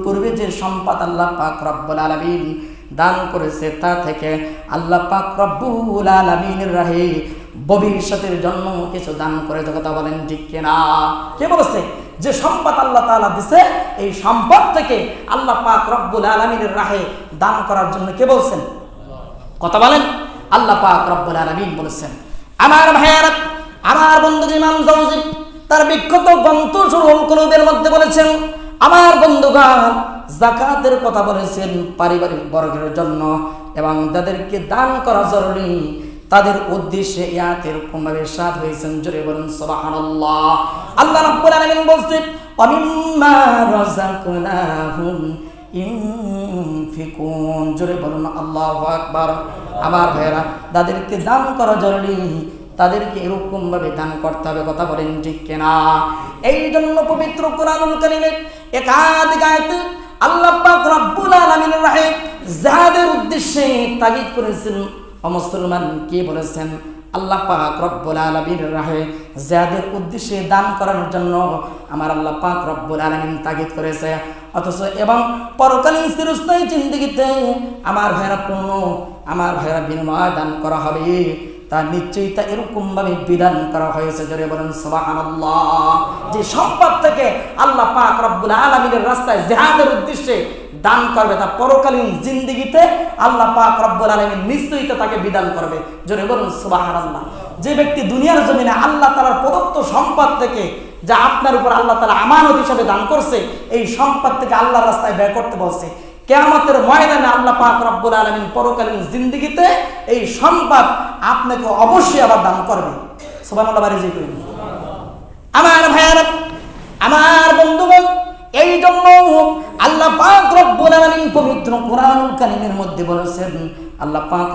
পূর্বে যে সম্পদ আল্লাহ পাক রব্বুল আলামিন দান করেছে তা থেকে আল্লাহ পাক রব্বুল আলামিনের রাহে ভবিষ্যতের জন্য কিছু দান করে, কথা বলেন ঠিক কিনা? কে বলেছে? যে সম্পদ আল্লাহ তাআলা দিছে এই সম্পদ থেকে আল্লাহ পাক রব্বুল আলামিনের রাহে দান করার জন্য কে বলছেন? কথা বলেন। আল্লাহ পাক রব্বুল আলামিন বলেছেন। আমার ভাইয়েরা, আমার বন্ধু ইমাম জাওজি তার বিখ্যাত গ্রন্থ শুরুল কুলুবের মধ্যে বলেছেন, আমার বন্ধুগণ যাকাতের কথা বলেছেন পারিবারিক বর্গের জন্য এবং তাদেরকে দান করা জরুরি, তাদের উদ্দেশ্যে ইয়াতের ভাবে সাদ হয়েছেন। জোরে বলুন সুবহানাল্লাহ। আল্লাহ রাব্বুল আলামিন বলেছেন, ওয়া মিম্মা রাযাকনাহুম ইনফিকুন। জোরে বলুন আল্লাহু আকবার। আমার ভাইরা, তাদেরকে দান করা জরুরি, তাদেরকে এরকম ভাবে দান করতে হবে, কথা বলেন ঠিক কিনা? এই জন্য পবিত্র কোরআনুল কারীমের একাধিক আয়াতে আল্লাহ পাক রব্বুল আলামিনের রাহে জিহাদের উদ্দেশ্যে তাগিদ করেছেন। ও মুসলমান, কি বলেছেন? আল্লাহ পাক রব্বুল আলামিনের রাহে জিহাদের উদ্দেশ্যে দান করার জন্য আমার আল্লাহ পাক রব্বুল আলামিন তাগিদ করেছে। অথচ এবং পরকালীন চিরস্থায়ী জিন্দেগিতে আমার ভাইরা বিনিময় দান করা হবে, তা নিশ্চয়ই তা এরকম ভাবে বিধান করা হয়েছে। জোরে বলেন সুবহানাল্লাহ। যে সম্পদ থেকে আল্লাহ পাক রব্বুল আলামিনের রাস্তায় জিহাদের উদ্দেশ্যে দান করবে, তা পরকালীন জিন্দেগিতে আল্লাহ পাক রব্বুল আলামিন নিশ্চয়ই তা তাকে বিধান করবে। জোরে বলুন সুবহানাল্লাহ। যে ব্যক্তি দুনিয়ার জমিনে আল্লাহ তাআলার প্রদত্ত সম্পদ থেকে, যা আপনার উপর আল্লাহ তাআলা আমানত হিসেবে দান করছে, এই সম্পদ থেকে আল্লাহর রাস্তায় ব্যয় করতে বলছে, কিয়ামতের ময়দানে আল্লাহ পাক রব্বুল আলামিন পরকালীন জিন্দেগিতে এই সম্পদ আপনাকে অবশ্যই আবার দান করবে। সুবহানাল্লাহ বাড়ি যে করি। আমার ভাইয়েরা, আমার বন্ধুগণ, এই জন্য আল্লাহ পাক রব্বুল আলামিন পবিত্র কোরআনুল কারীমের মধ্যে বলেছেন, আল্লাহ পাক